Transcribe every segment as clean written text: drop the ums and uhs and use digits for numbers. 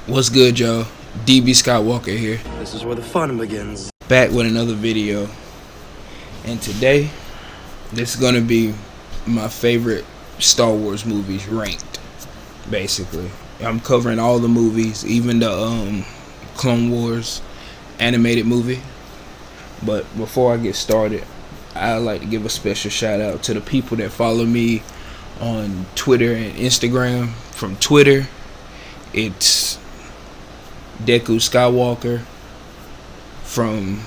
What's good, y'all? DB Skywalker here, This is where the fun begins. back with another video. And today, this is gonna be my favorite Star Wars movies ranked. Basically, I'm covering all the movies, even the Clone Wars animated movie. But before I get started, I'd like to give a special shout out to the people that follow me on Twitter and Instagram. From Twitter, it's Deku Skywalker. From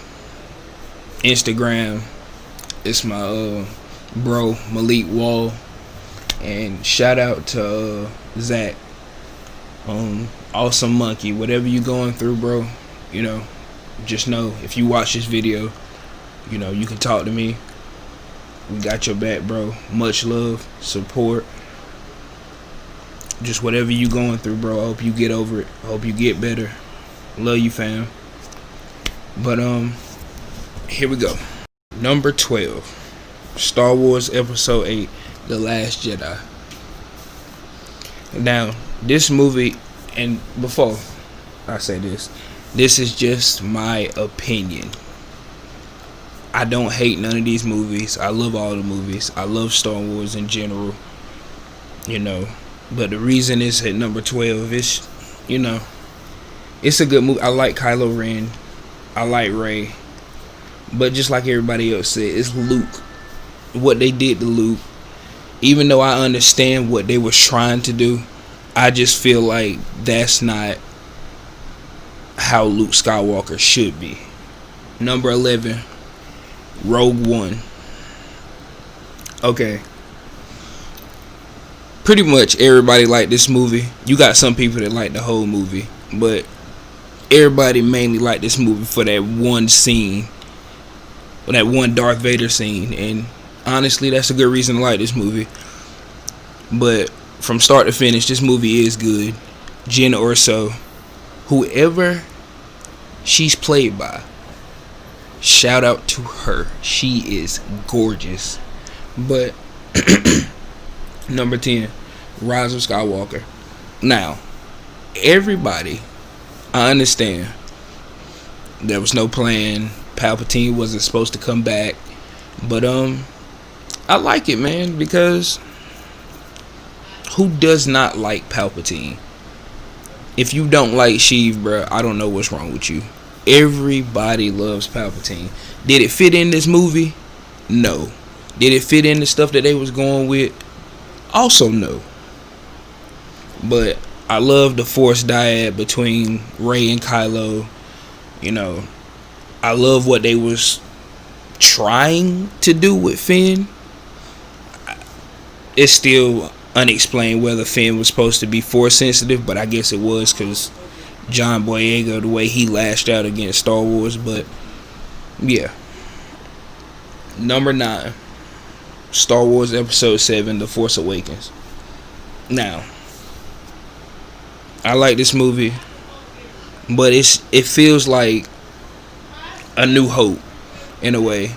Instagram, it's my bro Malik Wall. And shout out to Zach, Awesome Monkey. Whatever you going through, bro, just know if you watch this video, you can talk to me. We got your back, bro. Much love, support. Just whatever you going through, bro. I hope you get over it. I hope you get better. Love you, fam. But here we go. Number 12, Star Wars Episode 8, The Last Jedi. Now, this movie, and before I say this is just my opinion. I don't hate none of these movies. I love all the movies. I love Star Wars in general. But the reason it's at number 12 is, it's a good movie. I like Kylo Ren. I like Rey. But just like everybody else said, it's Luke. What they did to Luke, even though I understand what they was trying to do, I just feel like that's not how Luke Skywalker should be. Number 11, Rogue One. Okay. Pretty much everybody liked this movie. You got some people that like the whole movie, but everybody mainly liked this movie for that one scene, that one Darth Vader scene, and honestly, that's a good reason to like this movie. But from start to finish, this movie is good. Jyn Erso, whoever she's played by, shout out to her. She is gorgeous. But number 10, Rise of Skywalker. Now, everybody, I understand there was no plan. Palpatine wasn't supposed to come back. But I like it, man, because who does not like Palpatine? If you don't like Sheev, bruh, I don't know what's wrong with you. Everybody loves Palpatine. Did it fit in this movie? No. Did it fit in the stuff that they was going with? Also no. But I love the Force dyad between Rey and Kylo. I love what they was trying to do with Finn. It's still unexplained whether Finn was supposed to be Force sensitive, but I guess it was because John Boyega, the way he lashed out against Star Wars. But yeah. Number 9, Star Wars Episode 7, The Force Awakens. Now, I like this movie, but it feels like A New Hope in a way.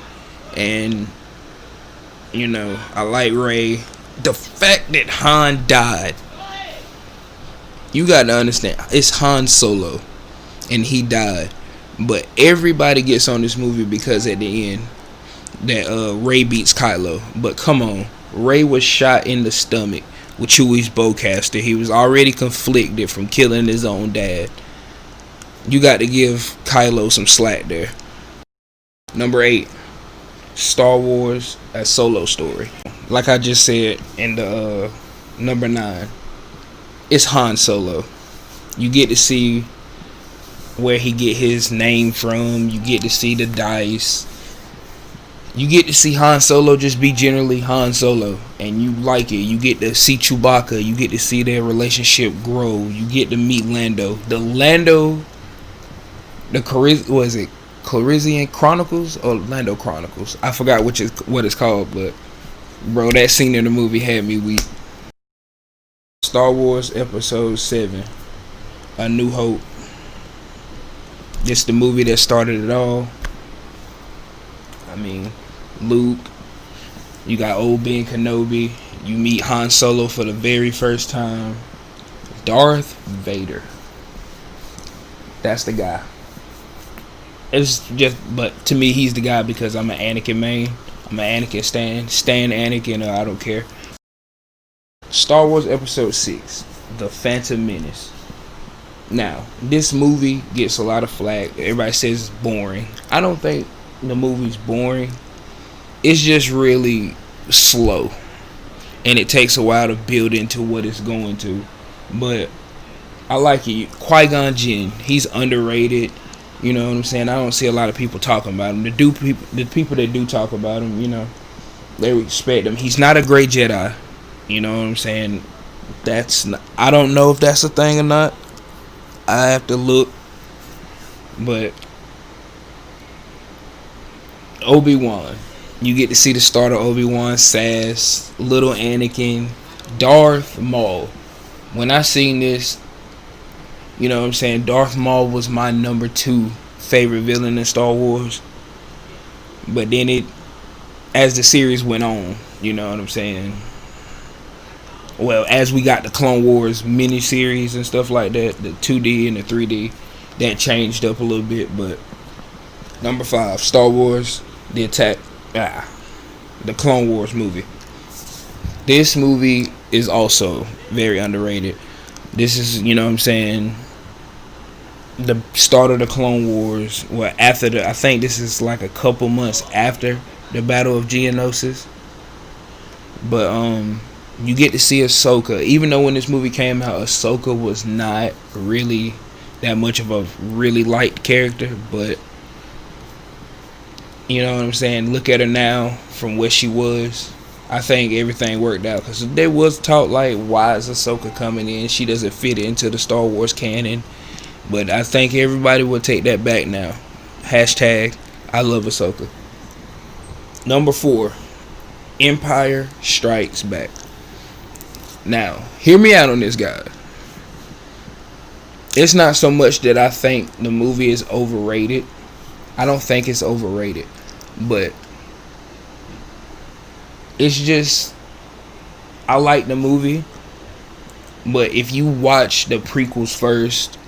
And I like Rey. The fact that Han died, you got to understand, it's Han Solo and he died, but everybody gets on this movie because at the end that Rey beats Kylo. But come on, Rey was shot in the stomach with Chewie's bowcaster. He was already conflicted from killing his own dad. You got to give Kylo some slack there. Number 8, Star Wars: A Solo Story. Like I just said in the number 9, it's Han Solo. You get to see where he get his name from. You get to see the dice. You get to see Han Solo just be generally Han Solo, and you like it. You get to see Chewbacca. You get to see their relationship grow. You get to meet Lando. Calrissian Chronicles or Lando Chronicles? I forgot what it's called, but bro, that scene in the movie had me weak. Star Wars Episode 7, A New Hope. This the movie that started it all. I mean, Luke, you got old Ben Kenobi, you meet Han Solo for the very first time. Darth Vader. That's the guy. It's just, but to me, he's the guy because I'm an Anakin main. I'm an Anakin stan Anakin. I don't care. Star Wars Episode 6, The Phantom Menace. Now, this movie gets a lot of flack. Everybody says it's boring. I don't think the movie's boring. It's just really slow, and it takes a while to build into what it's going to. But I like it. Qui-Gon Jinn, he's underrated. You know what I'm saying? I don't see a lot of people talking about him. The people that do talk about him, you know, they respect him. He's not a great Jedi. You know what I'm saying? I don't know if that's a thing or not. I have to look. But Obi-Wan, you get to see the start of Obi-Wan, Sass, little Anakin, Darth Maul. When I seen this, you know what I'm saying, Darth Maul was my number 2 favorite villain in Star Wars. But then as the series went on, you know what I'm saying, well, as we got the Clone Wars miniseries and stuff like that, the 2D and the 3D, that changed up a little bit. But number 5, Star Wars, the Clone Wars movie. This movie is also very underrated. This is, you know what I'm saying, the start of the Clone Wars. Well, I think this is like a couple months after the Battle of Geonosis. But you get to see Ahsoka. Even though when this movie came out, Ahsoka was not really that much of a really liked character, but you know what I'm saying, look at her now from where she was. I think everything worked out, because there was talk like, why is Ahsoka coming in? She doesn't fit into the Star Wars canon. But I think everybody will take that back now. Hashtag I love Ahsoka. Number 4, Empire Strikes Back. Now, hear me out on this, guy. It's not so much that I think the movie is overrated. I don't think it's overrated. But it's just, I like the movie. But if you watch the prequels first,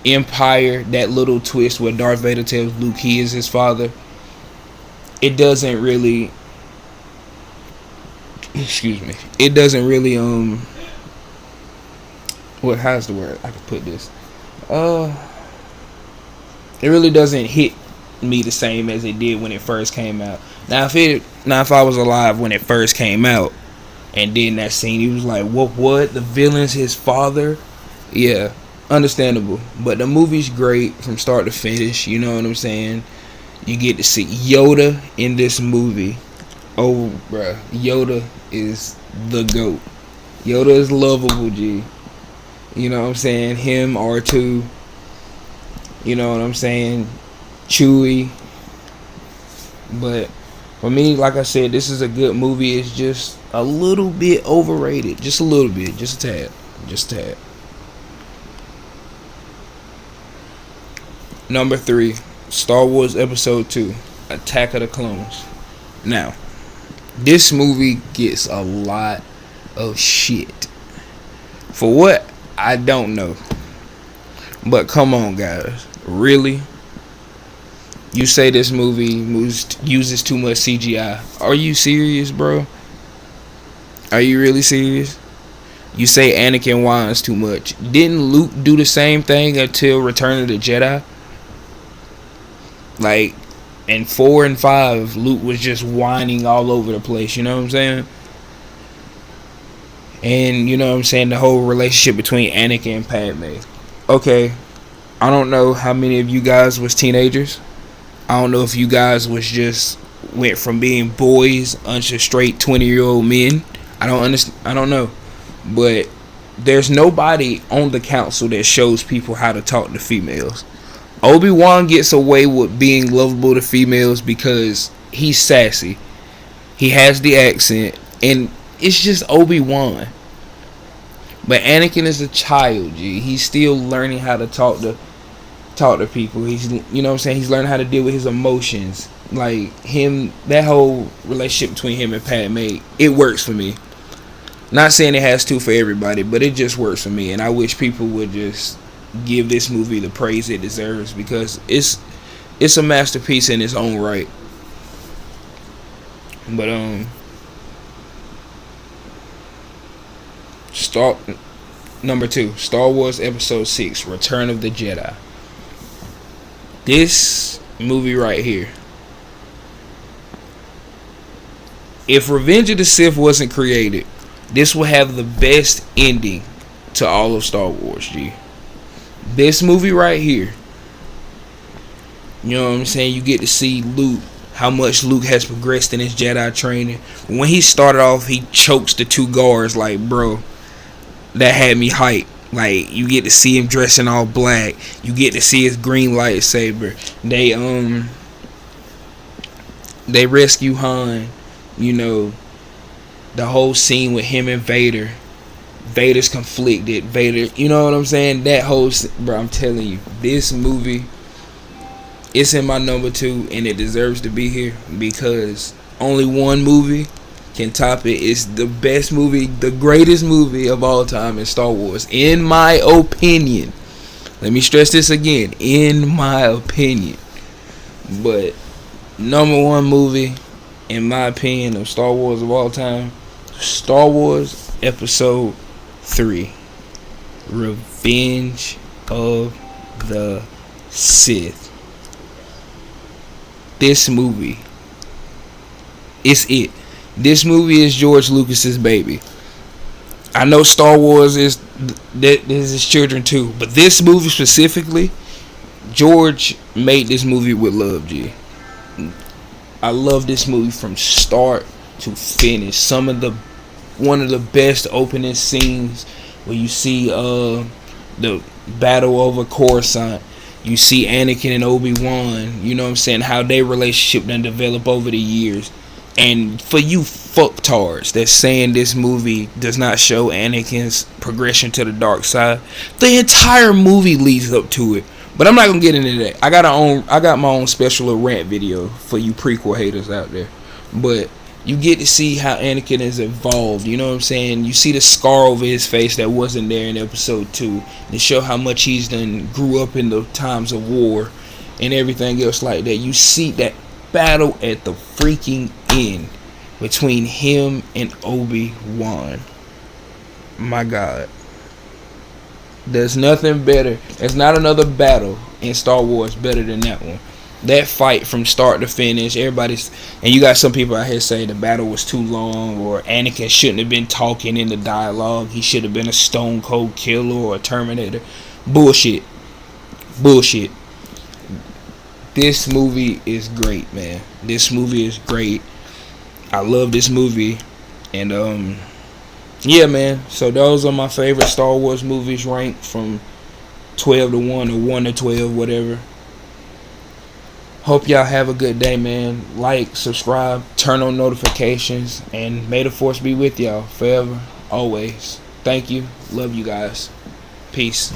Empire, that little twist where Darth Vader tells Luke he is his father, it doesn't really, it doesn't really how's the word I could put this, it really doesn't hit me the same as it did when it first came out. Now if I was alive when it first came out, and then that scene, he was like, what the villain's his father? Yeah, understandable. But the movie's great from start to finish. You know what I'm saying? You get to see Yoda in this movie. Oh, bruh, Yoda is the GOAT. Yoda is lovable, G. You know what I'm saying? Him, R2. You know what I'm saying? Chewie. But for me, like I said, this is a good movie. It's just a little bit overrated. Just a little bit. Just a tad. Just a tad. Number 3, Star Wars Episode 2, Attack of the Clones. Now, this movie gets a lot of shit. For what? I don't know. But come on, guys. Really? You say this movie uses too much CGI. Are you serious, bro? Are you really serious? You say Anakin whines too much. Didn't Luke do the same thing until Return of the Jedi? Like, in 4 and 5, Luke was just whining all over the place, you know what I'm saying? And, you know what I'm saying, the whole relationship between Anakin and Padme. Okay, I don't know how many of you guys was teenagers. I don't know if you guys went from being boys unto straight 20-year-old men. I don't know. But there's nobody on the council that shows people how to talk to females. Obi-Wan gets away with being lovable to females because he's sassy. He has the accent, and it's just Obi-Wan. But Anakin is a child, G. He's still learning how to talk to people. He's, you know what I'm saying, he's learning how to deal with his emotions. Like him, that whole relationship between him and Padme, it works for me. Not saying it has to for everybody, but it just works for me, and I wish people would just give this movie the praise it deserves, because it's a masterpiece in its own right. But number 2, Star Wars Episode 6, Return of the Jedi. This movie right here, if Revenge of the Sith wasn't created, this will have the best ending to all of Star Wars, G. This movie right here, you know what I'm saying? You get to see Luke, how much Luke has progressed in his Jedi training. When he started off, he chokes the 2 guards, like, bro, that had me hyped. Like, you get to see him dressing all black. You get to see his green lightsaber. They rescue Han. You know, the whole scene with him and Vader. Vader's conflicted. Vader, you know what I'm saying? That whole, bro, I'm telling you, this movie, it's in my number 2, and it deserves to be here, because only one movie can top it. It's the best movie, the greatest movie of all time in Star Wars, in my opinion. Let me stress this again, in my opinion. But number 1 movie, in my opinion, of Star Wars of all time, Star Wars Episode 3, Revenge of the Sith. This movie, it's it. This movie is George Lucas's baby. I know Star Wars is his children too, but this movie specifically, George made this movie with love, G. I love this movie from start to finish. One of the best opening scenes where you see the battle over Coruscant. You see Anakin and Obi-Wan, you know what I'm saying, how their relationship done develop over the years. And for you fucktards that's saying this movie does not show Anakin's progression to the dark side, the entire movie leads up to it. But I'm not gonna get into that. I got my own special little rant video for you prequel haters out there. But you get to see how Anakin has evolved, you know what I'm saying? You see the scar over his face that wasn't there in Episode 2. To show how much he's done grew up in the times of war and everything else like that. You see that battle at the freaking end between him and Obi-Wan. My God. There's nothing better. There's not another battle in Star Wars better than that one. That fight from start to finish, and you got some people out here saying the battle was too long, or Anakin shouldn't have been talking in the dialogue. He should have been a stone cold killer or a Terminator. Bullshit. This movie is great, man. This movie is great. I love this movie. And yeah, man. So those are my favorite Star Wars movies, ranked from 12 to 1 or 1 to 12, whatever. Hope y'all have a good day, man. Like, subscribe, turn on notifications, and may the force be with y'all forever, always. Thank you. Love you guys. Peace.